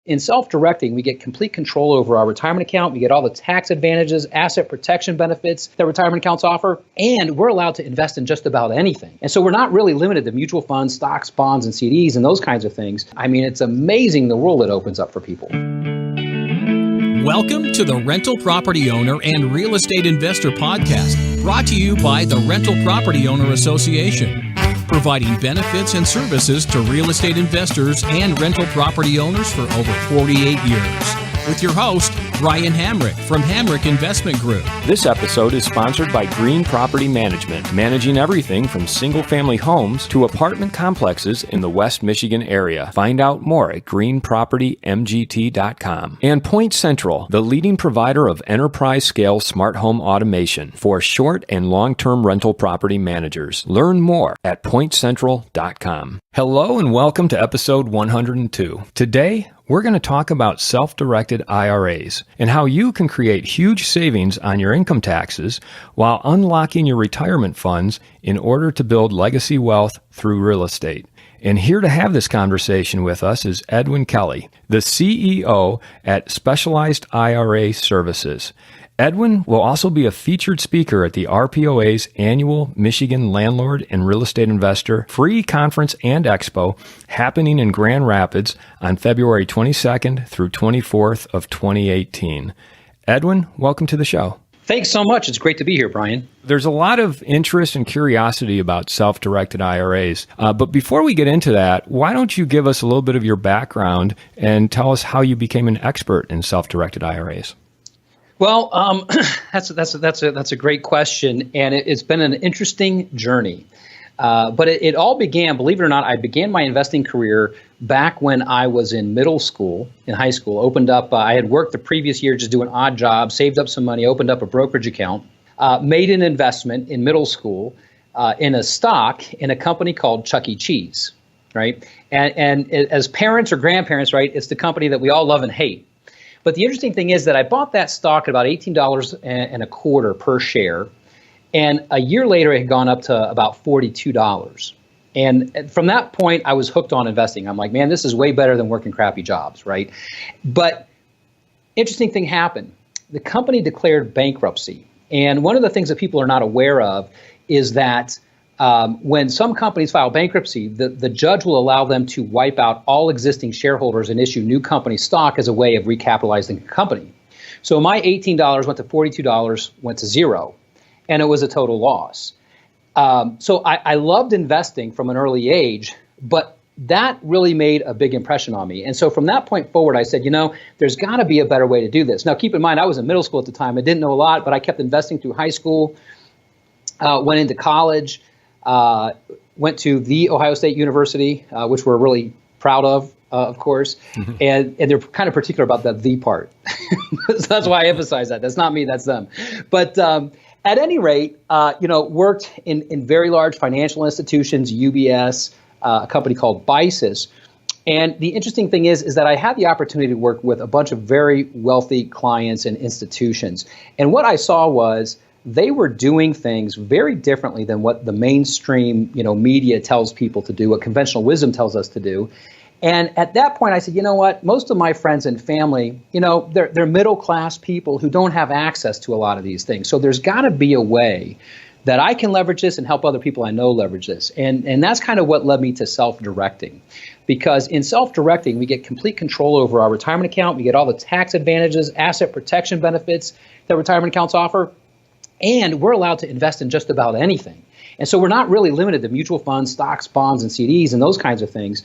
In self-directing, we get complete control over our retirement account. We get all the tax advantages, asset protection benefits that retirement accounts offer, and we're allowed to invest in just about anything. And so we're not really limited to mutual funds, stocks, bonds, and CDs, and those kinds of things. I mean, it's amazing the world it opens up for people. Welcome to the Rental Property Owner and Real Estate Investor Podcast, brought to you by the Rental Property Owner Association, providing benefits and services to real estate investors and rental property owners for over 48 years. With your host, Brian Hamrick from Hamrick Investment Group. This episode is sponsored by Green Property Management, managing everything from single-family homes to apartment complexes in the West Michigan area. Find out more at greenpropertymgt.com. And Point Central, the leading provider of enterprise-scale smart home automation for short and long-term rental property managers. Learn more at pointcentral.com. Hello and welcome to episode 102. Today, we're going to talk about self-directed IRAs and how you can create huge savings on your income taxes while unlocking your retirement funds in order to build legacy wealth through real estate. And here to have this conversation with us is Edwin Kelly, the CEO at Specialized IRA Services. Edwin will also be a featured speaker at the RPOA's annual Michigan Landlord and Real Estate Investor Free Conference and Expo happening in Grand Rapids on February 22nd through 24th of 2018. Edwin, welcome to the show. Thanks so much. It's great to be here, Brian. There's a lot of interest and curiosity about self-directed IRAs. But before we get into that, why don't you give us a little bit of your background and tell us how you became an expert in self-directed IRAs? Well, that's a great question, and it's been an interesting journey. But it all began, believe it or not, I began my investing career back when I was in middle school, in high school. Opened up, I had worked the previous year just doing odd jobs, saved up some money, opened up a brokerage account, made an investment in middle school in a stock in a company called Chuck E. Cheese, right? And as parents or grandparents, right, it's the company that we all love and hate. But the interesting thing is that I bought that stock at about $18.25 per share. And a year later, it had gone up to about $42. And from that point, I was hooked on investing. I'm like, man, this is way better than working crappy jobs, right? But interesting thing happened. The company declared bankruptcy. And one of the things that people are not aware of is that when some companies file bankruptcy, the judge will allow them to wipe out all existing shareholders and issue new company stock as a way of recapitalizing the company. So my $18 went to $42, went to zero, and it was a total loss. So I loved investing from an early age, but that really made a big impression on me. And so from that point forward, I said, there's got to be a better way to do this. Now, keep in mind, I was in middle school at the time. I didn't know a lot, but I kept investing through high school, went into college. Went to the Ohio State University, which we're really proud of course, mm-hmm. and they're kind of particular about that "the" part. So that's why I emphasize that. That's not me, that's them. But at any rate, worked in very large financial institutions, UBS, a company called BISIS. And the interesting thing is that I had the opportunity to work with a bunch of very wealthy clients and institutions. And what I saw was they were doing things very differently than what the mainstream, media tells people to do, what conventional wisdom tells us to do. And at that point, I said, you know what? Most of my friends and family, they're middle-class people who don't have access to a lot of these things. So there's got to be a way that I can leverage this and help other people I know leverage this. And that's kind of what led me to self-directing. Because in self-directing, we get complete control over our retirement account. We get all the tax advantages, asset protection benefits that retirement accounts offer. And we're allowed to invest in just about anything. And so we're not really limited to mutual funds, stocks, bonds, and CDs and those kinds of things.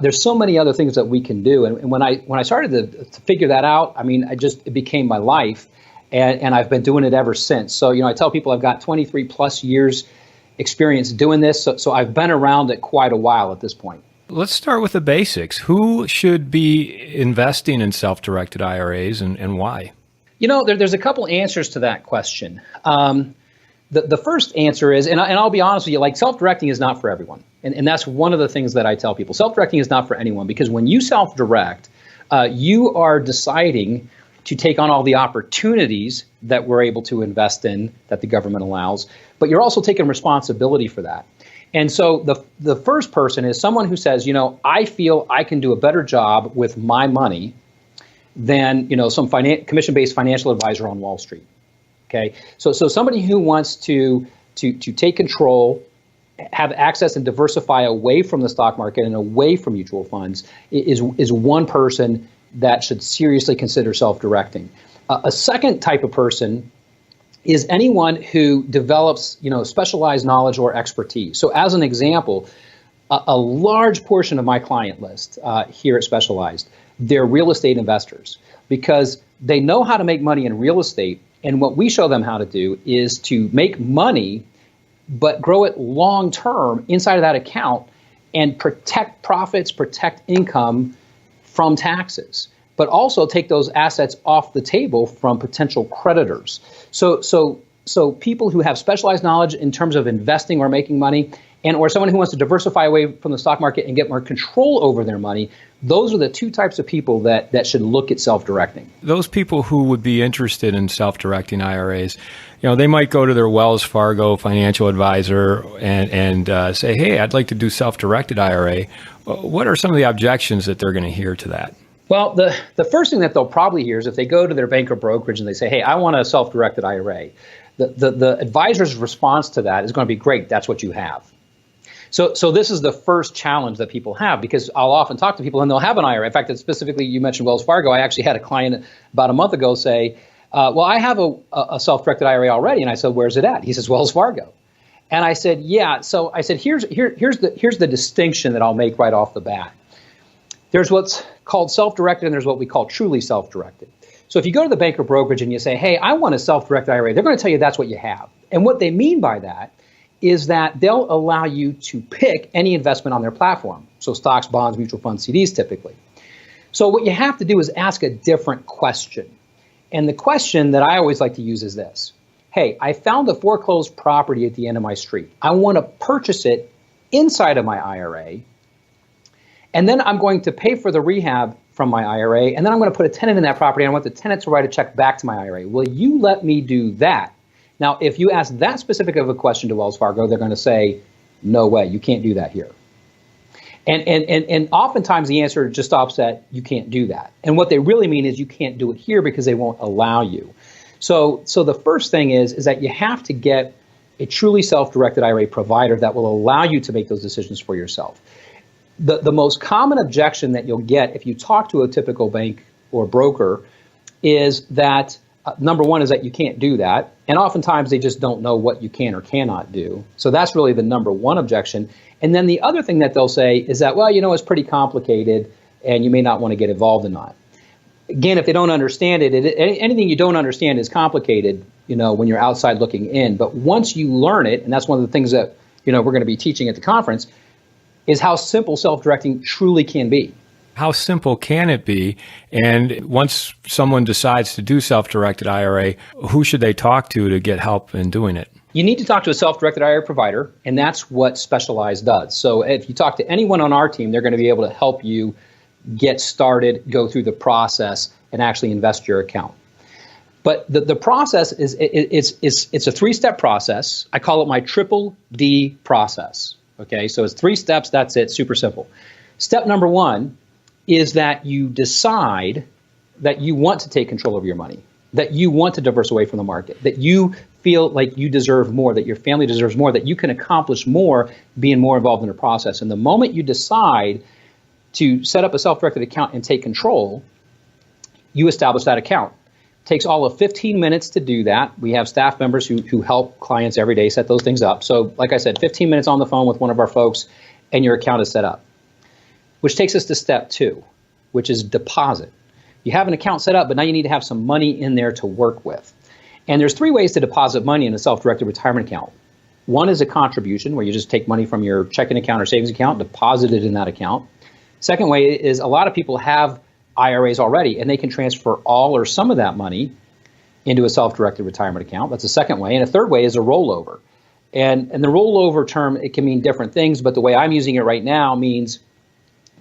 There's so many other things that we can do. And when I started to figure that out, it became my life. And I've been doing it ever since. So, I tell people I've got 23 plus years experience doing this. So I've been around it quite a while at this point. Let's start with the basics. Who should be investing in self-directed IRAs and why? There's a couple answers to that question. The first answer is, and I'll be honest with you, like self-directing is not for everyone. And that's one of the things that I tell people. Self-directing is not for anyone because when you self-direct, you are deciding to take on all the opportunities that we're able to invest in that the government allows, but you're also taking responsibility for that. And so the first person is someone who says, I feel I can do a better job with my money than some commission-based financial advisor on Wall Street. Okay, so somebody who wants to take control, have access and diversify away from the stock market and away from mutual funds is one person that should seriously consider self-directing. A second type of person is anyone who develops specialized knowledge or expertise. So as an example, a large portion of my client list here at Specialized, they're real estate investors because they know how to make money in real estate. And what we show them how to do is to make money, but grow it long term inside of that account and protect profits, protect income from taxes, but also take those assets off the table from potential creditors. So people who have specialized knowledge in terms of investing or making money, and or someone who wants to diversify away from the stock market and get more control over their money, those are the two types of people that should look at self-directing. Those people who would be interested in self-directing IRAs, they might go to their Wells Fargo financial advisor and say, hey, I'd like to do self-directed IRA. What are some of the objections that they're going to hear to that? Well, the first thing that they'll probably hear is if they go to their bank or brokerage and they say, hey, I want a self-directed IRA, the advisor's response to that is going to be, great, that's what you have. So this is the first challenge that people have, because I'll often talk to people and they'll have an IRA. In fact, specifically, you mentioned Wells Fargo. I actually had a client about a month ago say, well, I have a self-directed IRA already. And I said, where's it at? He says, Wells Fargo. And I said, yeah. So I said, here's the distinction that I'll make right off the bat. There's what's called self-directed and there's what we call truly self-directed. So if you go to the bank or brokerage and you say, hey, I want a self-directed IRA, they're going to tell you that's what you have. And what they mean by that is that they'll allow you to pick any investment on their platform. So stocks, bonds, mutual funds, CDs typically. So what you have to do is ask a different question. And the question that I always like to use is this. Hey, I found a foreclosed property at the end of my street. I want to purchase it inside of my IRA. And then I'm going to pay for the rehab from my IRA. And then I'm going to put a tenant in that property. And I want the tenant to write a check back to my IRA. Will you let me do that? Now, if you ask that specific of a question to Wells Fargo, they're going to say, no way, you can't do that here. And oftentimes the answer just stops at, you can't do that. And what they really mean is you can't do it here because they won't allow you. So the first thing is that you have to get a truly self-directed IRA provider that will allow you to make those decisions for yourself. The most common objection that you'll get if you talk to a typical bank or broker is that number one is that you can't do that. And oftentimes they just don't know what you can or cannot do. So that's really the number one objection. And then the other thing that they'll say is that, well, it's pretty complicated and you may not want to get involved in that. Again, if they don't understand it, anything you don't understand is complicated, when you're outside looking in. But once you learn it, and that's one of the things that, we're going to be teaching at the conference, is how simple self-directing truly can be. How simple can it be? And once someone decides to do self-directed IRA, who should they talk to get help in doing it? You need to talk to a self-directed IRA provider, and that's what Specialized does. So if you talk to anyone on our team, they're going to be able to help you get started, go through the process, and actually invest your account. But the process is it's a three-step process. I call it my triple D process. Okay, so it's 3 steps. That's it. Super simple. Step number 1 is that you decide that you want to take control of your money, that you want to diversify away from the market, that you feel like you deserve more, that your family deserves more, that you can accomplish more being more involved in the process. And the moment you decide to set up a self-directed account and take control, you establish that account. It takes all of 15 minutes to do that. We have staff members who help clients every day set those things up. So like I said, 15 minutes on the phone with one of our folks and your account is set up. Which takes us to step 2, which is deposit. You have an account set up, but now you need to have some money in there to work with. And there's 3 ways to deposit money in a self-directed retirement account. One is a contribution, where you just take money from your checking account or savings account, deposit it in that account. Second way is a lot of people have IRAs already, and they can transfer all or some of that money into a self-directed retirement account. That's the second way. And a third way is a rollover. And the rollover term, it can mean different things, but the way I'm using it right now means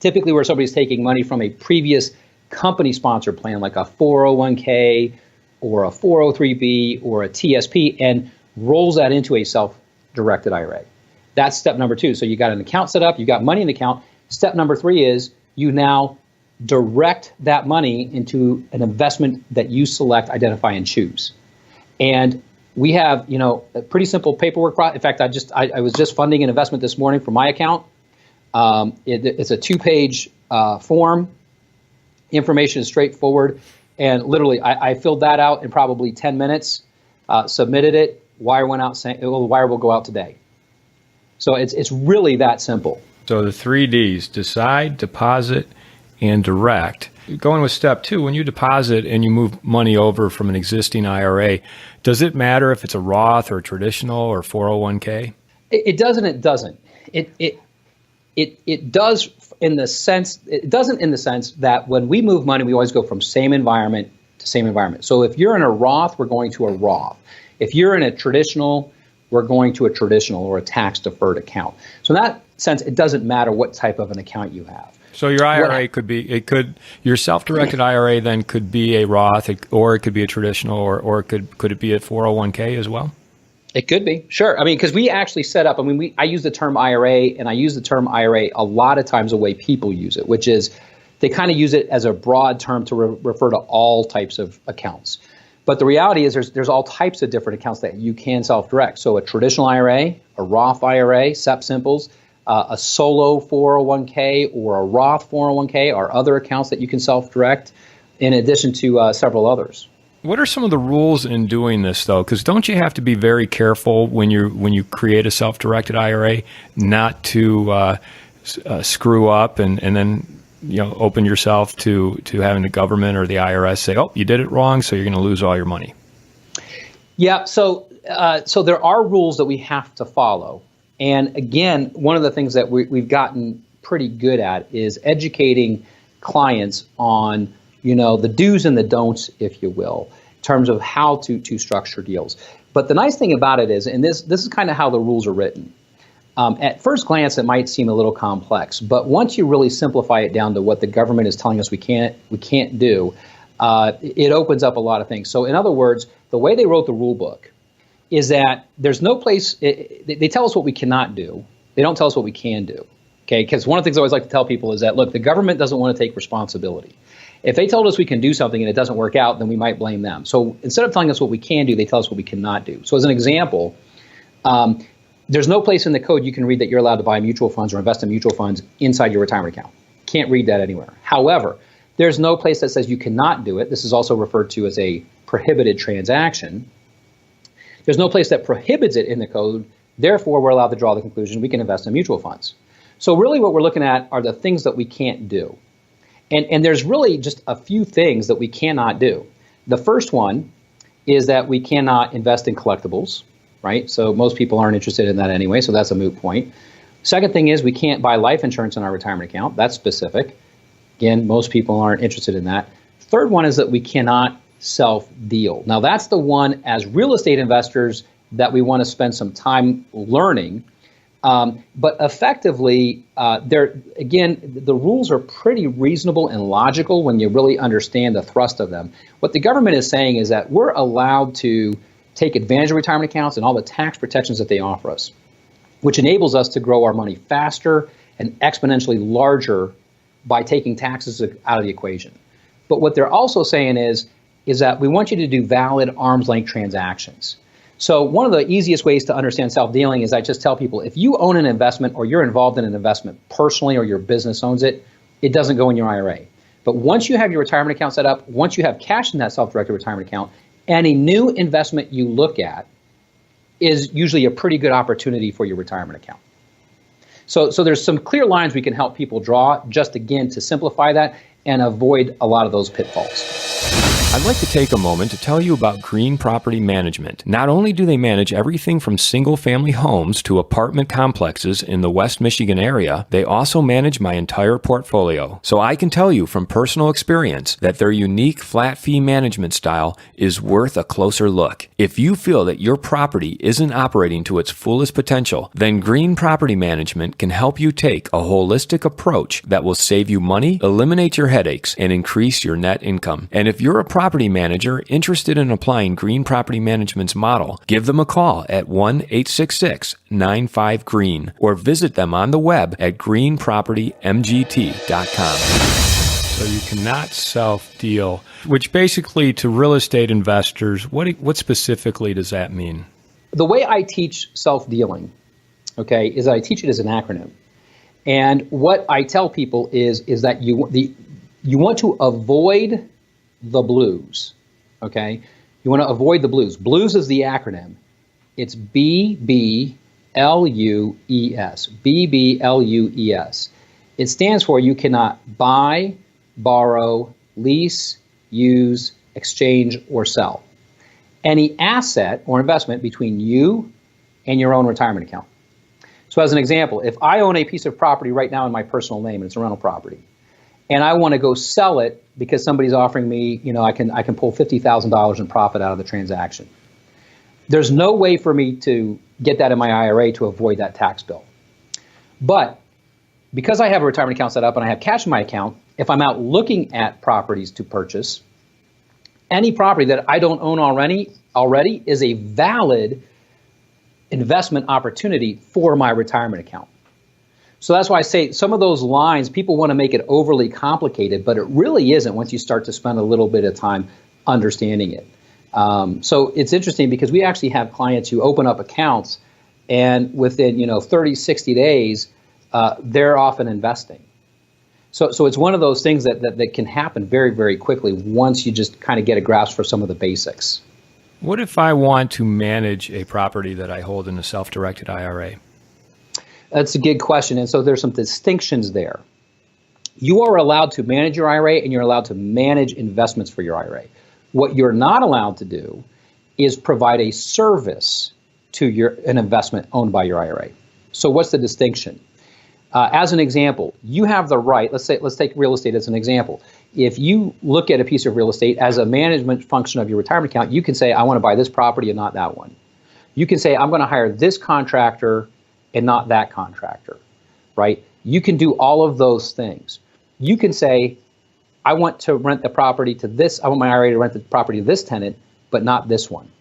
typically where somebody's taking money from a previous company-sponsored plan, like a 401k or a 403b or a TSP, and rolls that into a self-directed IRA. That's step number 2. So you got an account set up, you got money in the account. Step number 3 is you now direct that money into an investment that you select, identify, and choose. And we have, a pretty simple paperwork process. In fact, I was just funding an investment this morning from my account. It's a 2-page form. Information is straightforward. And literally, I filled that out in probably 10 minutes, submitted it. Wire went out saying, well, the wire will go out today. So it's really that simple. So the 3 Ds: decide, deposit, and direct. Going with step 2, when you deposit and you move money over from an existing IRA, does it matter if it's a Roth or traditional or 401k? It does and it doesn't. It does in the sense, it doesn't in the sense that when we move money, we always go from same environment to same environment. So if you're in a Roth, we're going to a Roth. If you're in a traditional, we're going to a traditional or a tax deferred account. So in that sense, it doesn't matter what type of an account you have. So your IRA your self-directed IRA then could be a Roth, or it could be a traditional, or could it be a 401k as well? It could be, sure. I mean, because we actually set up, I use the term IRA, and I use the term IRA a lot of times the way people use it, which is they kind of use it as a broad term to refer to all types of accounts. But the reality is there's all types of different accounts that you can self-direct. So a traditional IRA, a Roth IRA, SEP simples, a solo 401k or a Roth 401k are other accounts that you can self-direct, in addition to several others. What are some of the rules in doing this, though? Because don't you have to be very careful when you create a self-directed IRA not to screw up and then open yourself to having the government or the IRS say, oh, you did it wrong, so you're going to lose all your money? Yeah, so there are rules that we have to follow. And again, one of the things that we've gotten pretty good at is educating clients on, the do's and the don'ts, if you will, in terms of how to structure deals. But the nice thing about it is, and this is kind of how the rules are written. At first glance, it might seem a little complex, but once you really simplify it down to what the government is telling us we can't do, it opens up a lot of things. So in other words, the way they wrote the rule book is that there's no place, they tell us what we cannot do. They don't tell us what we can do, okay? Because one of the things I always like to tell people is that, look, the government doesn't want to take responsibility. If they told us we can do something and it doesn't work out, then we might blame them. So instead of telling us what we can do, they tell us what we cannot do. So as an example, there's no place in the code you can read that you're allowed to buy mutual funds or invest in mutual funds inside your retirement account. Can't read that anywhere. However, there's no place that says you cannot do it. This is also referred to as a prohibited transaction. There's no place that prohibits it in the code. Therefore, we're allowed to draw the conclusion we can invest in mutual funds. So really what we're looking at are the things that we can't do. And there's really just a few things that we cannot do. The first one is that we cannot invest in collectibles, right? So most people aren't interested in that anyway, so that's a moot point. Second thing is we can't buy life insurance in our retirement account. That's specific. Again, most people aren't interested in that. Third one is that we cannot self-deal. Now that's the one as real estate investors that we want to spend some time learning. But effectively, the rules are pretty reasonable and logical when you really understand the thrust of them. What the government is saying is that we're allowed to take advantage of retirement accounts and all the tax protections that they offer us, which enables us to grow our money faster and exponentially larger by taking taxes out of the equation. But what they're also saying is that we want you to do valid arm's length transactions. So one of the easiest ways to understand self-dealing is I just tell people, if you own an investment or you're involved in an investment personally or your business owns it, it doesn't go in your IRA. But once you have your retirement account set up, once you have cash in that self-directed retirement account, any new investment you look at is usually a pretty good opportunity for your retirement account. So there's some clear lines we can help people draw, just again to simplify that and avoid a lot of those pitfalls. I'd like to take a moment to tell you about Green Property Management. Not only do they manage everything from single-family homes to apartment complexes in the West Michigan area, they also manage my entire portfolio. So I can tell you from personal experience that their unique flat fee management style is worth a closer look. If you feel that your property isn't operating to its fullest potential, then Green Property Management can help you take a holistic approach that will save you money, eliminate your headaches, and increase your net income. And if you're a property manager interested in applying Green Property Management's model, give them a call at 1-866-95-GREEN or visit them on the web at greenpropertymgt.com. So you cannot self-deal, which basically to real estate investors, what specifically does that mean? The way I teach self-dealing, okay, is that I teach it as an acronym. And what I tell people is that you want to avoid the blues, okay? You want to avoid the blues. Blues is the acronym. It's BBLUES, BBLUES. It stands for you cannot buy, borrow, lease, use, exchange, or sell any asset or investment between you and your own retirement account. So as an example, if I own a piece of property right now in my personal name, and it's a rental property, and I want to go sell it because somebody's offering me, I can pull $50,000 in profit out of the transaction. There's no way for me to get that in my IRA to avoid that tax bill. But because I have a retirement account set up and I have cash in my account, if I'm out looking at properties to purchase, any property that I don't own already is a valid investment opportunity for my retirement account. So that's why I say some of those lines, people want to make it overly complicated, but it really isn't once you start to spend a little bit of time understanding it. So it's interesting because we actually have clients who open up accounts and within 30, 60 days, they're often investing. So it's one of those things that can happen very, very quickly once you just kind of get a grasp for some of the basics. What if I want to manage a property that I hold in a self-directed IRA? That's a good question. And so there's some distinctions there. You are allowed to manage your IRA and you're allowed to manage investments for your IRA. What you're not allowed to do is provide a service to an investment owned by your IRA. So what's the distinction? As an example, you have the right, let's take real estate as an example. If you look at a piece of real estate as a management function of your retirement account, you can say, I want to buy this property and not that one. You can say, I'm going to hire this contractor and not that contractor, right? You can do all of those things. You can say, I want to rent the property to this, I want my IRA to rent the property to this tenant, but not this one.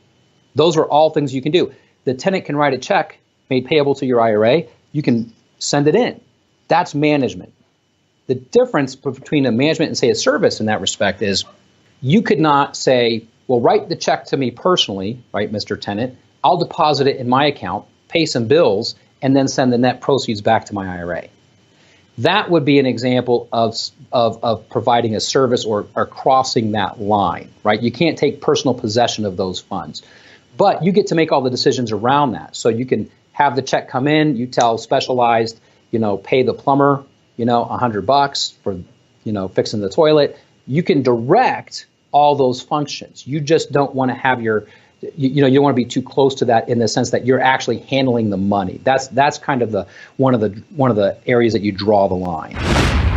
Those are all things you can do. The tenant can write a check made payable to your IRA. You can send it in. That's management. The difference between a management and, say, a service in that respect is you could not say, well, write the check to me personally, right, Mr. Tenant. I'll deposit it in my account, pay some bills, and then send the net proceeds back to my IRA. That would be an example of providing a service or crossing that line, right? You can't take personal possession of those funds, but you get to make all the decisions around that. So you can have the check come in, you tell Specialized, pay the plumber, $100 for, fixing the toilet. You can direct all those functions. You just don't want to have you don't want to be too close to that in the sense that you're actually handling the money. That's kind of one of the areas that you draw the line.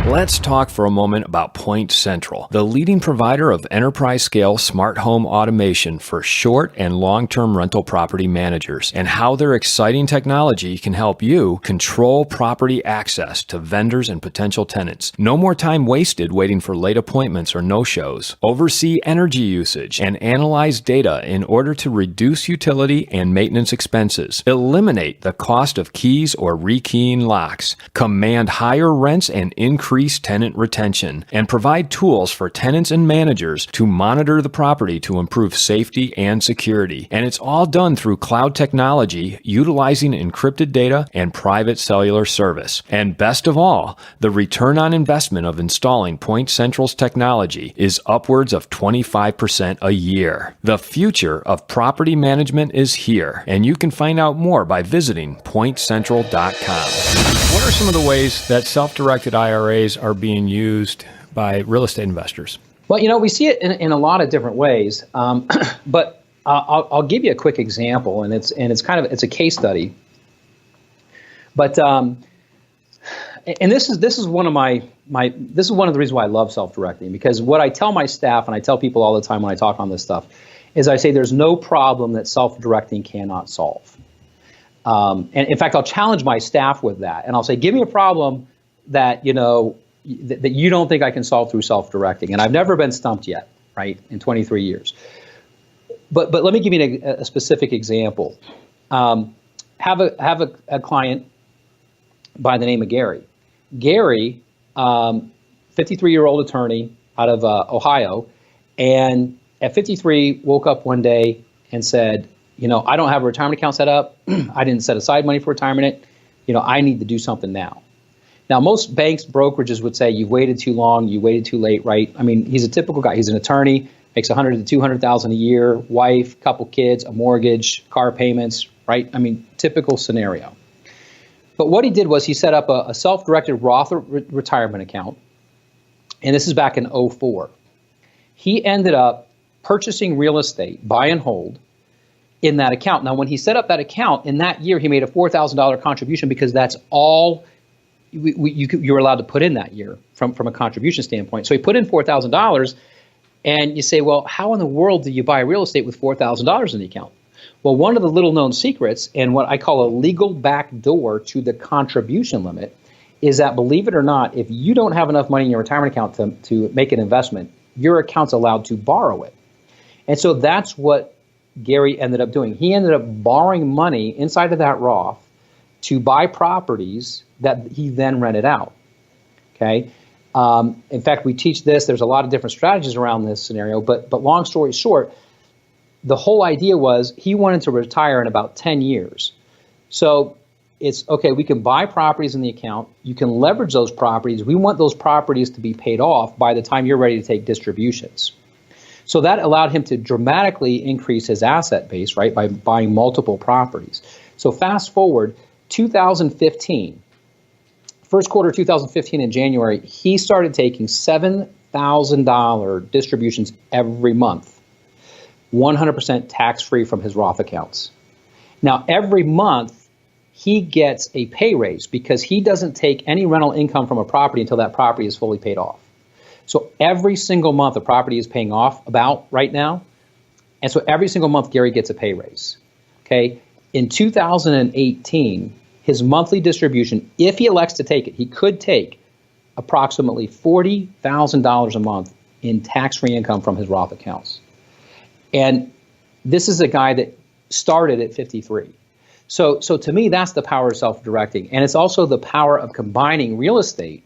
Let's talk for a moment about Point Central, the leading provider of enterprise-scale smart home automation for short and long-term rental property managers, and how their exciting technology can help you control property access to vendors and potential tenants. No more time wasted waiting for late appointments or no-shows. Oversee energy usage and analyze data in order to reduce utility and maintenance expenses. Eliminate the cost of keys or rekeying locks. Command higher rents and increase tenant retention, and provide tools for tenants and managers to monitor the property to improve safety and security. And it's all done through cloud technology, utilizing encrypted data and private cellular service. And best of all, the return on investment of installing Point Central's technology is upwards of 25% a year. The future of property management is here, and you can find out more by visiting pointcentral.com. What are some of the ways that self-directed IRAs are being used by real estate investors? Well, we see it in a lot of different ways, but I'll give you a quick example, and it's a case study. But and this is one of this is one of the reasons why I love self-directing, because what I tell my staff and I tell people all the time when I talk on this stuff is I say there's no problem that self-directing cannot solve. And in fact, I'll challenge my staff with that, and I'll say, give me a problem that that you don't think I can solve through self-directing. And I've never been stumped yet, right, in 23 years. But let me give you a specific example. Have a client by the name of Gary. Gary, 53-year-old attorney out of Ohio, and at 53 woke up one day and said, I don't have a retirement account set up. I didn't set aside money for retirement. I need to do something now. Now, most banks, brokerages would say you've waited too long, you waited too late, right? I mean, he's a typical guy. He's an attorney, makes $100,000 to $200,000 a year, wife, couple kids, a mortgage, car payments, right? I mean, typical scenario. But what he did was he set up a self-directed Roth retirement account, and this is back in 2004. He ended up purchasing real estate, buy and hold, in that account. Now, when he set up that account, in that year, he made a $4,000 contribution because that's all you were allowed to put in that year from a contribution standpoint. So he put in $4,000, and you say, well, how in the world do you buy real estate with $4,000 in the account? Well, one of the little known secrets and what I call a legal back door to the contribution limit is that, believe it or not, if you don't have enough money in your retirement account to make an investment, your account's allowed to borrow it. And so that's what Gary ended up doing. He ended up borrowing money inside of that Roth to buy properties that he then rented out. Okay. In fact, we teach this. There's a lot of different strategies around this scenario, but long story short, the whole idea was he wanted to retire in about 10 years. So it's okay, we can buy properties in the account. You can leverage those properties. We want those properties to be paid off by the time you're ready to take distributions. So that allowed him to dramatically increase his asset base, right, by buying multiple properties. So fast forward, 2015, first quarter 2015 in January, he started taking $7,000 distributions every month, 100% tax-free from his Roth accounts. Now, every month, he gets a pay raise because he doesn't take any rental income from a property until that property is fully paid off. So every single month, the property is paying off about right now. And so every single month, Gary gets a pay raise. Okay. In 2018, his monthly distribution, if he elects to take it, he could take approximately $40,000 a month in tax-free income from his Roth accounts. And this is a guy that started at 53. So to me, that's the power of self-directing. And it's also the power of combining real estate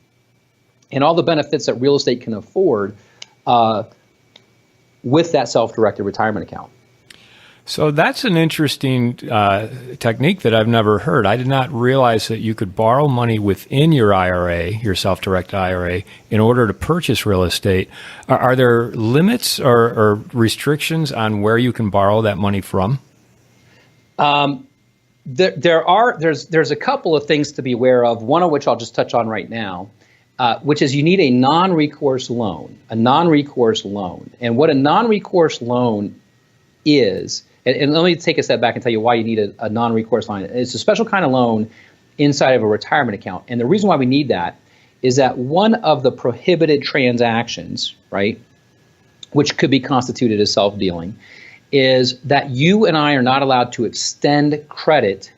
and all the benefits that real estate can afford with that self-directed retirement account. So that's an interesting technique that I've never heard. I did not realize that you could borrow money within your IRA, your self-directed IRA, in order to purchase real estate. Are there limits or restrictions on where you can borrow that money from? There's a couple of things to be aware of, one of which I'll just touch on right now, which is you need a non-recourse loan, And what a non-recourse loan is, and let me take a step back and tell you why you need a non-recourse line. It's a special kind of loan inside of a retirement account. And the reason why we need that is that one of the prohibited transactions, right, which could be constituted as self-dealing, is that you and I are not allowed to extend credit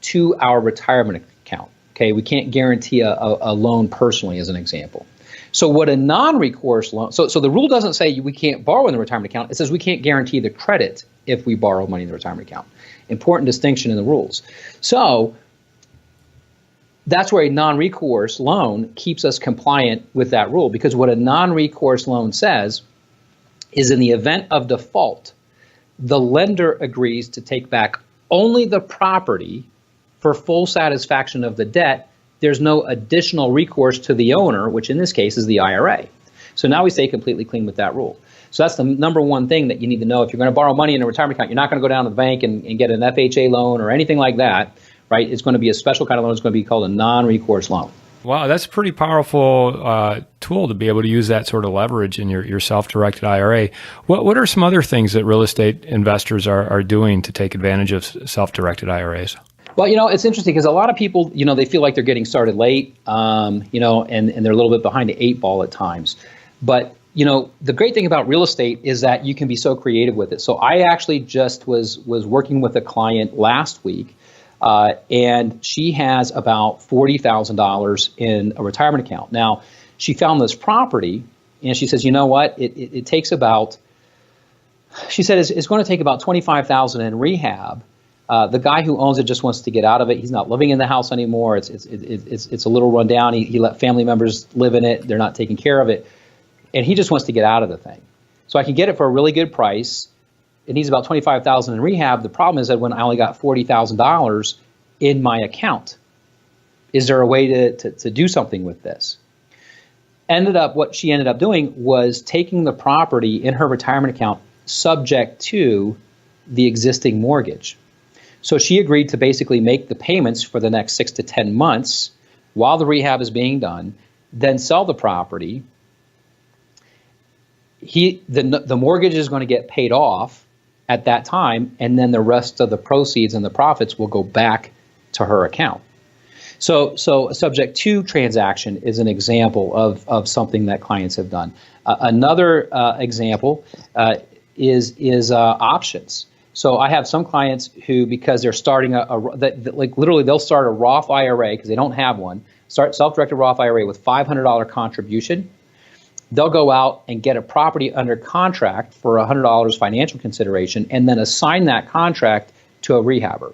to our retirement account. Okay, we can't guarantee a loan personally, as an example. So what a non-recourse loan, so the rule doesn't say we can't borrow in the retirement account. It says we can't guarantee the credit if we borrow money in the retirement account. Important distinction in the rules. So that's where a non-recourse loan keeps us compliant with that rule, because what a non-recourse loan says is in the event of default, the lender agrees to take back only the property for full satisfaction of the debt. There's no additional recourse to the owner, which in this case is the IRA. So now we stay completely clean with that rule. So that's the number one thing that you need to know. If you're going to borrow money in a retirement account, you're not going to go down to the bank and get an FHA loan or anything like that, right? It's going to be a special kind of loan. It's going to be called a non-recourse loan. Wow, that's a pretty powerful tool to be able to use that sort of leverage in your self-directed IRA. What are some other things that real estate investors are doing to take advantage of self-directed IRAs? Well, it's interesting because a lot of people, they feel like they're getting started late, and they're a little bit behind the eight ball at times. But, the great thing about real estate is that you can be so creative with it. So I actually just was working with a client last week, and she has about $40,000 in a retirement account. Now, she found this property, and she says, you know what, it takes about, she said it's going to take about $25,000 in rehab. The guy who owns it just wants to get out of it. He's not living in the house anymore. It's a little run down. He let family members live in it. They're not taking care of it. And he just wants to get out of the thing. So I can get it for a really good price. It needs about $25,000 in rehab. The problem is that when I only got $40,000 in my account, is there a way to do something with this? What she ended up doing was taking the property in her retirement account subject to the existing mortgage. So she agreed to basically make the payments for the next 6 to 10 months while the rehab is being done, then sell the property. The mortgage is going to get paid off at that time, and then the rest of the proceeds and the profits will go back to her account. So a subject to transaction is an example of something that clients have done. Another example is options. So I have some clients who, because they're starting literally they'll start a Roth IRA because they don't have one, start self-directed Roth IRA with $500 contribution. They'll go out and get a property under contract for $100 financial consideration and then assign that contract to a rehabber.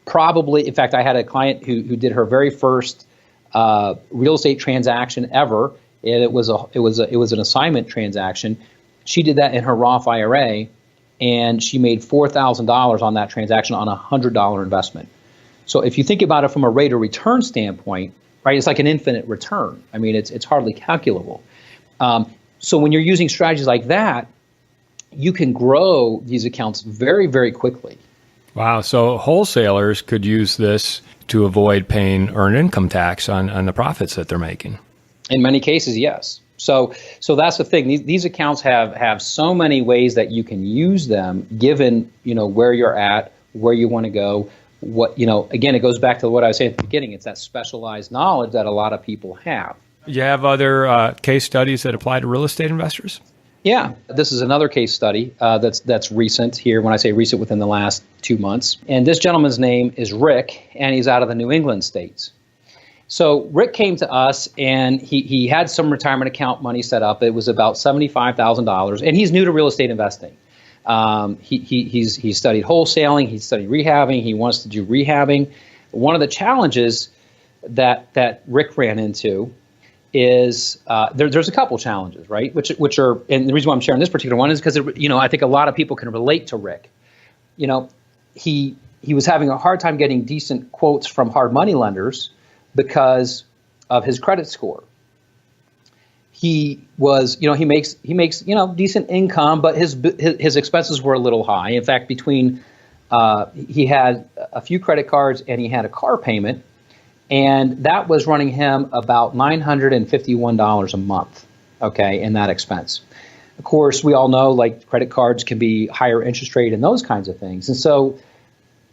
Probably, in fact, I had a client who did her very first real estate transaction ever, and it was an assignment transaction. She did that in her Roth IRA, and she made $4,000 on that transaction on a $100 investment. So if you think about it from a rate of return standpoint, right, it's like an infinite return. I mean, it's hardly calculable. So when you're using strategies like that, you can grow these accounts very, very quickly. Wow. So wholesalers could use this to avoid paying earned income tax on the profits that they're making. In many cases, yes. So that's the thing. These accounts have so many ways that you can use them, given where you're at, where you want to go. Again, it goes back to what I was saying at the beginning. It's that specialized knowledge that a lot of people have. You have other case studies that apply to real estate investors? Yeah, this is another case study that's recent here. When I say recent, within the last 2 months. And this gentleman's name is Rick, and he's out of the New England states. So Rick came to us, and he had some retirement account money set up. It was about $75,000, and he's new to real estate investing. He's studied wholesaling, he's studied rehabbing, he wants to do rehabbing. One of the challenges that Rick ran into is there's a couple challenges, right? Which are, and the reason why I'm sharing this particular one is because I think a lot of people can relate to Rick. He was having a hard time getting decent quotes from hard money lenders because of his credit score. He makes decent income, but his expenses were a little high. In fact, between he had a few credit cards and he had a car payment. And that was running him about $951 a month, okay, in that expense. Of course, we all know like credit cards can be higher interest rate and those kinds of things. And so,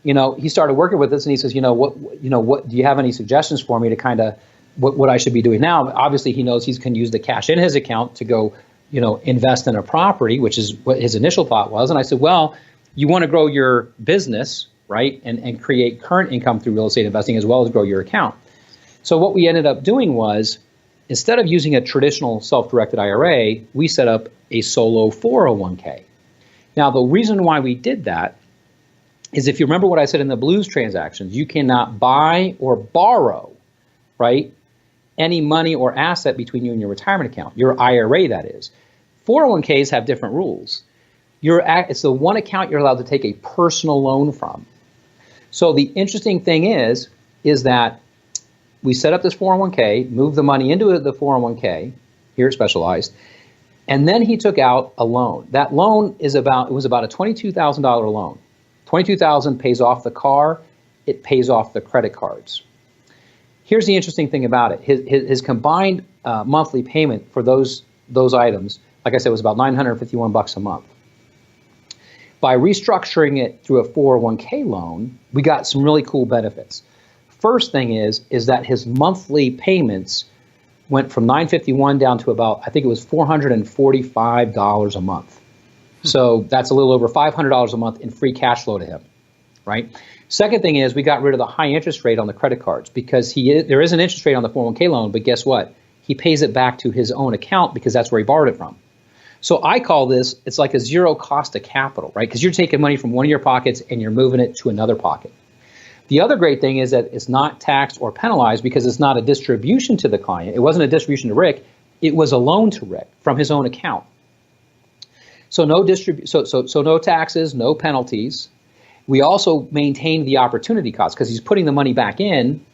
he started working with us, and he says, what do you have any suggestions for me to kind of what I should be doing now? Obviously, he knows he can use the cash in his account to go, invest in a property, which is what his initial thought was. And I said, well, you want to grow your business, right, and create current income through real estate investing as well as grow your account. So what we ended up doing was, instead of using a traditional self-directed IRA, we set up a solo 401k. Now, the reason why we did that is, if you remember what I said in the Blues transactions, you cannot buy or borrow, right, any money or asset between you and your retirement account, your IRA, that is. 401ks have different rules. It's the one account you're allowed to take a personal loan from. So the interesting thing is that we set up this 401k, moved the money into the 401k, here at Specialized, and then he took out a loan. That loan was about a $22,000 loan. $22,000 pays off the car, it pays off the credit cards. Here's the interesting thing about it. His combined monthly payment for those items, like I said, was about $951 a month. By restructuring it through a 401k loan, we got some really cool benefits. First thing is that his monthly payments went from $951 down to about, I think it was $445 a month. So that's a little over $500 a month in free cash flow to him, right? Second thing is we got rid of the high interest rate on the credit cards, because there is an interest rate on the 401k loan, but guess what? He pays it back to his own account because that's where he borrowed it from. So I call this, it's like a zero cost of capital, right? Because you're taking money from one of your pockets and you're moving it to another pocket. The other great thing is that it's not taxed or penalized because it's not a distribution to the client. It wasn't a distribution to Rick. It was a loan to Rick from his own account. So no so no taxes, no penalties. We also maintain the opportunity cost because he's putting the money back in,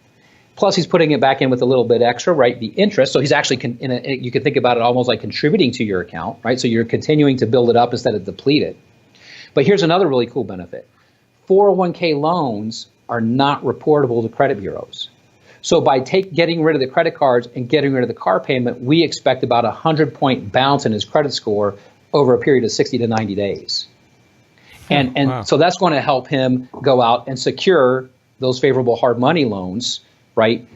plus he's putting it back in with a little bit extra, right? The interest. So he's actually, you can think about it almost like contributing to your account, right? So you're continuing to build it up instead of deplete it. But here's another really cool benefit. 401k loans are not reportable to credit bureaus. So by getting rid of the credit cards and getting rid of the car payment, we expect about a 100-point bounce in his credit score over a period of 60 to 90 days. And wow. So that's going to help him go out and secure those favorable hard money loans, right?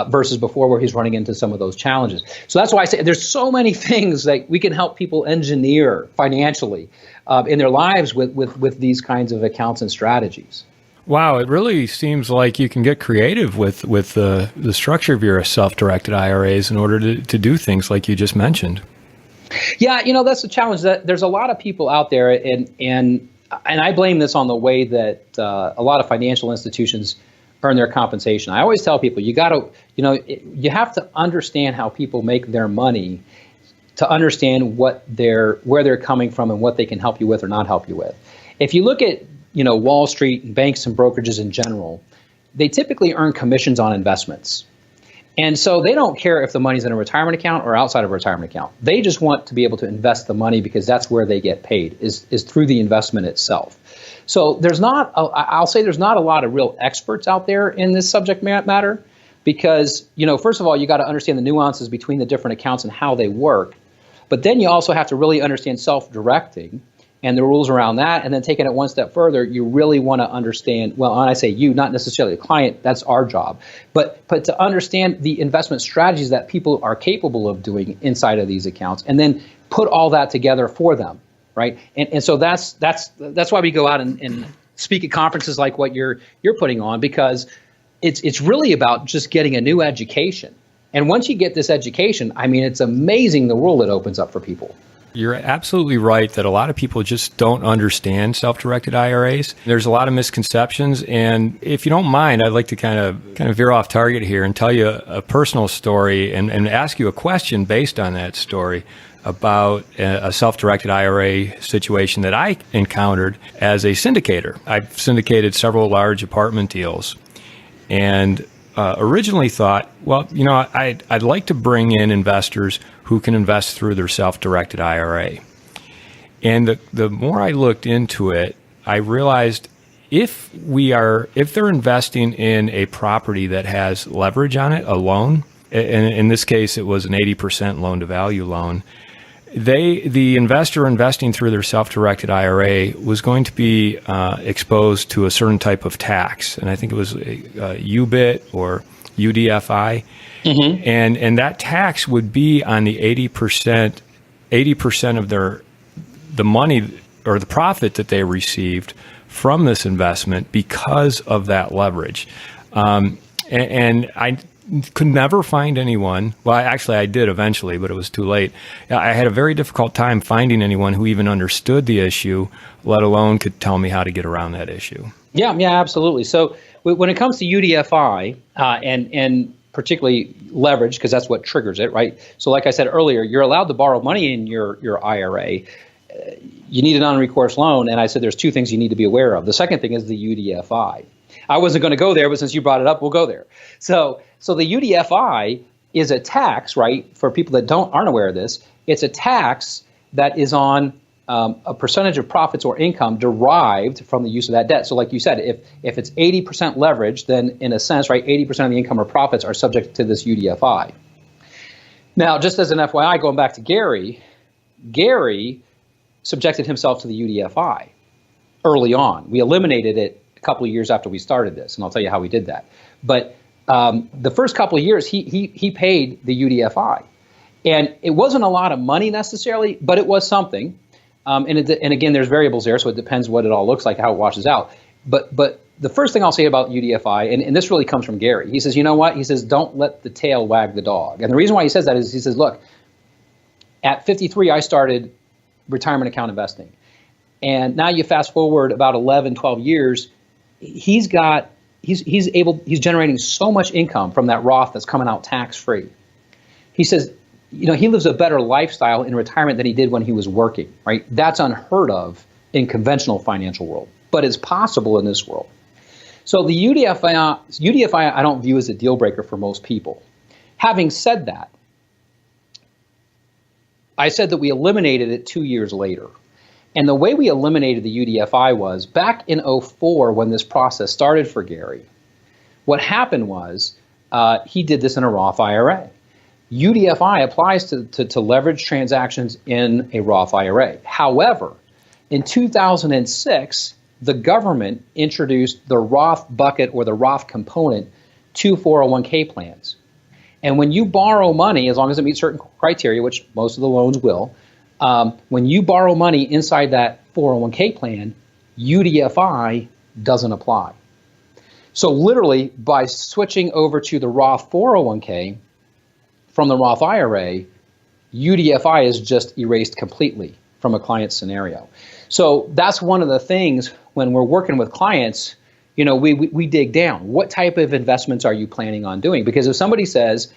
Versus before where he's running into some of those challenges. So that's why I say there's so many things that we can help people engineer financially in their lives with these kinds of accounts and strategies. Wow, it really seems like you can get creative with the structure of your self-directed IRAs in order to do things like you just mentioned. Yeah, that's the challenge. That there's a lot of people out there, and I blame this on the way that a lot of financial institutions earn their compensation. I always tell people you you have to understand how people make their money to understand where they're coming from and what they can help you with or not help you with. If you look at Wall Street and banks and brokerages in general, they typically earn commissions on investments. And so they don't care if the money's in a retirement account or outside of a retirement account. They just want to be able to invest the money because that's where they get paid, is through the investment itself. So I'll say there's not a lot of real experts out there in this subject matter because, first of all, you got to understand the nuances between the different accounts and how they work. But then you also have to really understand self-directing and the rules around that, and then taking it one step further, you really want to understand, well, when I say you, not necessarily the client, that's our job, but to understand the investment strategies that people are capable of doing inside of these accounts, and then put all that together for them, right? And so that's why we go out and speak at conferences like what you're putting on, because it's really about just getting a new education. And once you get this education, I mean, it's amazing the world it opens up for people. You're absolutely right that a lot of people just don't understand self-directed IRAs. There's a lot of misconceptions, and if you don't mind, I'd like to kind of veer off target here and tell you a personal story and ask you a question based on that story about a self-directed IRA situation that I encountered as a syndicator. I've syndicated several large apartment deals, and originally thought, well, I'd like to bring in investors who can invest through their self-directed IRA. And the more I looked into it, I realized if they're investing in a property that has leverage on it, a loan, and in this case it was an 80% loan to value loan, the investor investing through their self-directed IRA was going to be exposed to a certain type of tax, and I think it was UBIT or UDFI, mm-hmm. and that tax would be on the 80% of the money or the profit that they received from this investment because of that leverage, and I could never find anyone. Well, actually, I did eventually, but it was too late. I had a very difficult time finding anyone who even understood the issue, let alone could tell me how to get around that issue. Yeah, absolutely. So when it comes to UDFI and particularly leverage, because that's what triggers it, right? So like I said earlier, you're allowed to borrow money in your IRA. You need a non-recourse loan, and I said there's two things you need to be aware of. The second thing is the UDFI. I wasn't going to go there, but since you brought it up, we'll go there. So the UDFI is a tax, right? For people that aren't aware of this, it's a tax that is on a percentage of profits or income derived from the use of that debt. So like you said, if it's 80% leverage, then in a sense, right, 80% of the income or profits are subject to this UDFI. Now, just as an FYI, going back to Gary subjected himself to the UDFI early on. We eliminated it a couple of years after we started this, and I'll tell you how we did that. But the first couple of years, he paid the UDFI, and it wasn't a lot of money necessarily, but it was something. And again, there's variables there, so it depends what it all looks like, how it washes out. But the first thing I'll say about UDFI, and this really comes from Gary, he says, you know what? He says, don't let the tail wag the dog. And the reason why he says that is he says, look, at 53, I started retirement account investing. And now you fast forward about 11, 12 years, he's generating so much income from that Roth that's coming out tax-free. He says, he lives a better lifestyle in retirement than he did when he was working, right? That's unheard of in conventional financial world, but it's possible in this world. So the UDFI I don't view as a deal breaker for most people. Having said that, I said that we eliminated it 2 years later. And the way we eliminated the UDFI was back in 2004 when this process started for Gary. What happened was he did this in a Roth IRA. UDFI applies to leverage transactions in a Roth IRA. However, in 2006, the government introduced the Roth bucket or the Roth component to 401k plans. And when you borrow money, as long as it meets certain criteria, which most of the loans will, when you borrow money inside that 401k plan, UDFI doesn't apply. So literally, by switching over to the Roth 401k from the Roth IRA, UDFI is just erased completely from a client scenario. So that's one of the things when we're working with clients, we dig down. What type of investments are you planning on doing? Because if somebody says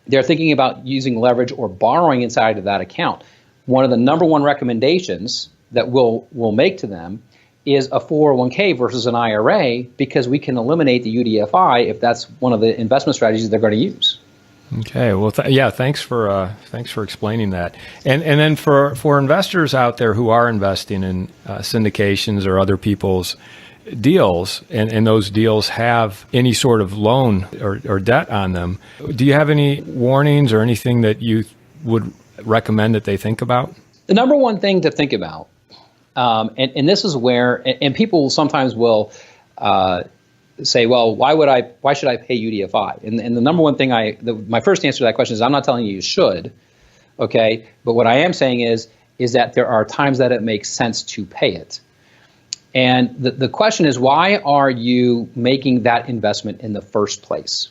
they're thinking about using leverage or borrowing inside of that account, one of the number one recommendations that we'll make to them is a 401k versus an IRA, because we can eliminate the UDFI if that's one of the investment strategies they're going to use. Okay. Well, thanks for explaining that. And then for investors out there who are investing in syndications or other people's deals, and those deals have any sort of loan or debt on them, do you have any warnings or anything that you would recommend that they think about? The number one thing to think about, and this is where, and people sometimes will say, well, why should I pay UDFI? And the number one thing my first answer to that question is I'm not telling you should, okay? But what I am saying is that there are times that it makes sense to pay it. And the question is, why are you making that investment in the first place?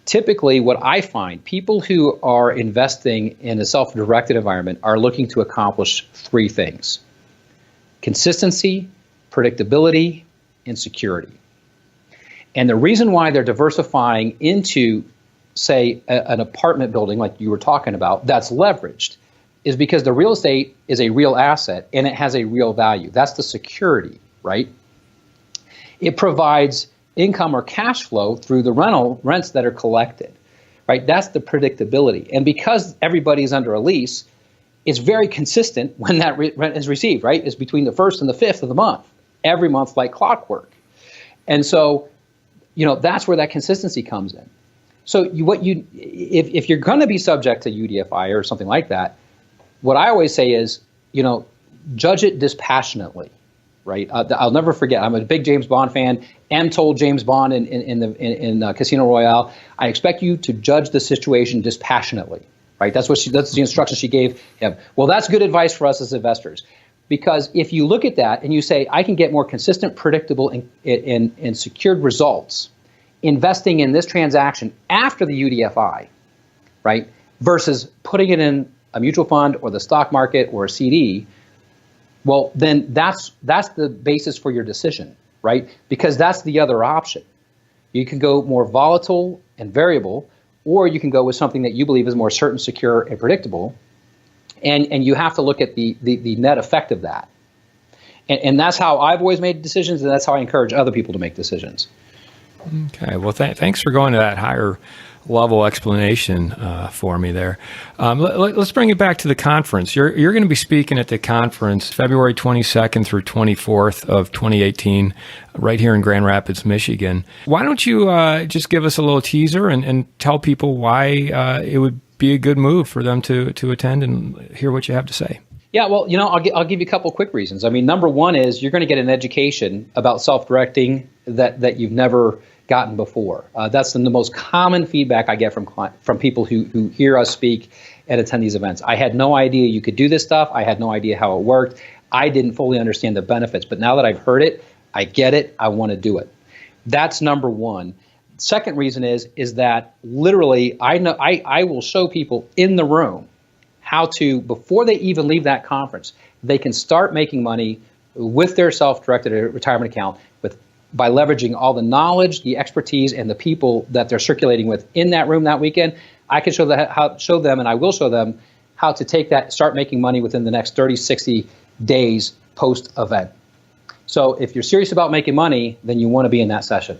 Typically, what I find, people who are investing in a self-directed environment are looking to accomplish three things: consistency, predictability, and security. And the reason why they're diversifying into, say, an apartment building like you were talking about that's leveraged is because the real estate is a real asset and it has a real value. That's the security, right? It provides income or cash flow through the rents that are collected, right? That's the predictability. And because everybody's under a lease, it's very consistent when that rent is received, right? It's between the 1st and the 5th of the month, every month like clockwork. And so, that's where that consistency comes in. So if you're going to be subject to UDFI or something like that, what I always say is, judge it dispassionately, right? I'll never forget. I'm a big James Bond fan. M told James Bond in Casino Royale, I expect you to judge the situation dispassionately, right? That's the instruction she gave him. Well, that's good advice for us as investors. Because if you look at that and you say, I can get more consistent, predictable, and secured results investing in this transaction after the UDFI, right, versus putting it in a mutual fund or the stock market or a CD, well, then that's the basis for your decision, right? Because that's the other option. You can go more volatile and variable, or you can go with something that you believe is more certain, secure, and predictable. And you have to look at the net effect of that. And that's how I've always made decisions, and that's how I encourage other people to make decisions. Okay. Well, thanks for going to that higher level explanation for me there. Let's bring it back to the conference. You're going to be speaking at the conference February 22nd through 24th of 2018 right here in Grand Rapids, Michigan. Why don't you just give us a little teaser and tell people why it would be a good move for them to attend and hear what you have to say? Yeah, well, I'll give you a couple quick reasons. I mean, number one is you're going to get an education about self-directing that you've never gotten before. That's the most common feedback I get from people who hear us speak and attend these events. I had no idea you could do this stuff. I had no idea how it worked. I didn't fully understand the benefits, but now that I've heard it, I get it. I want to do it. That's number one. Second reason is that literally I will show people in the room how to, before they even leave that conference, they can start making money with their self-directed retirement account by leveraging all the knowledge, the expertise, and the people that they're circulating with in that room that weekend. I can show them, and I will show them how to take that, start making money within the next 30, 60 days post-event. So if you're serious about making money, then you want to be in that session.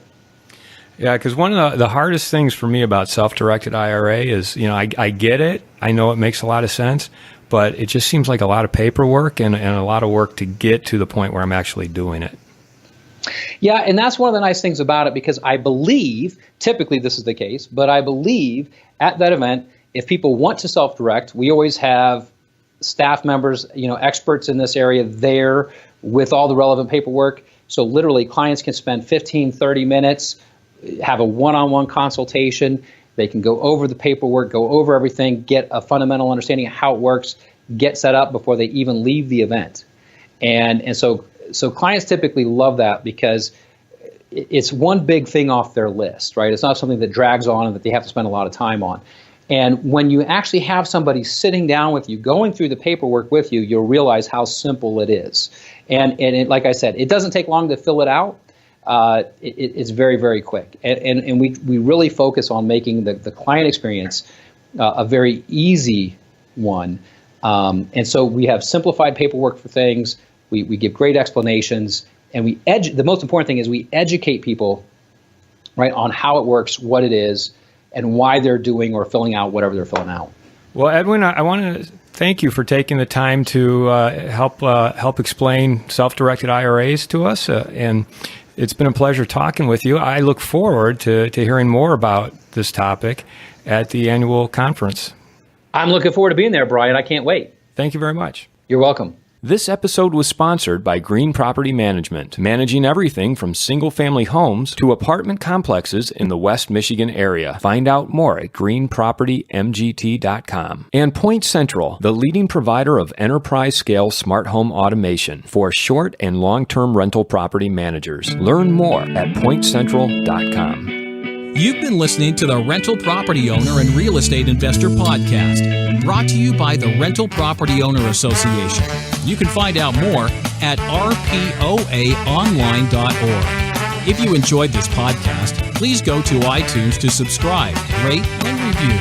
Yeah, because one of the hardest things for me about self-directed IRA is, I get it. I know it makes a lot of sense, but it just seems like a lot of paperwork and a lot of work to get to the point where I'm actually doing it. Yeah, and that's one of the nice things about it, because I believe, typically this is the case, but I believe at that event, if people want to self-direct, we always have staff members, experts in this area there with all the relevant paperwork. So literally clients can spend 15, 30 minutes, have a one-on-one consultation. They can go over the paperwork, go over everything, get a fundamental understanding of how it works, get set up before they even leave the event. And so clients typically love that, because it's one big thing off their list, right? It's not something that drags on and that they have to spend a lot of time on. And when you actually have somebody sitting down with you, going through the paperwork with you, you'll realize how simple it is. And like I said, it doesn't take long to fill it out. It's very, very quick. And we really focus on making the client experience a very easy one. And so we have simplified paperwork for things. We give great explanations. And the most important thing is we educate people, right, on how it works, what it is, and why they're doing or filling out whatever they're filling out. Well, Edwin, I want to thank you for taking the time to help explain self-directed IRAs to us, and it's been a pleasure talking with you. I look forward to hearing more about this topic at the annual conference. I'm looking forward to being there, Brian. I can't wait. Thank you very much. You're welcome. This episode was sponsored by Green Property Management, managing everything from single-family homes to apartment complexes in the West Michigan area. Find out more at greenpropertymgt.com. And Point Central, the leading provider of enterprise-scale smart home automation for short and long-term rental property managers. Learn more at pointcentral.com. You've been listening to the Rental Property Owner and Real Estate Investor Podcast, brought to you by the Rental Property Owner Association. You can find out more at rpoaonline.org. If you enjoyed this podcast, please go to iTunes to subscribe, rate, and review.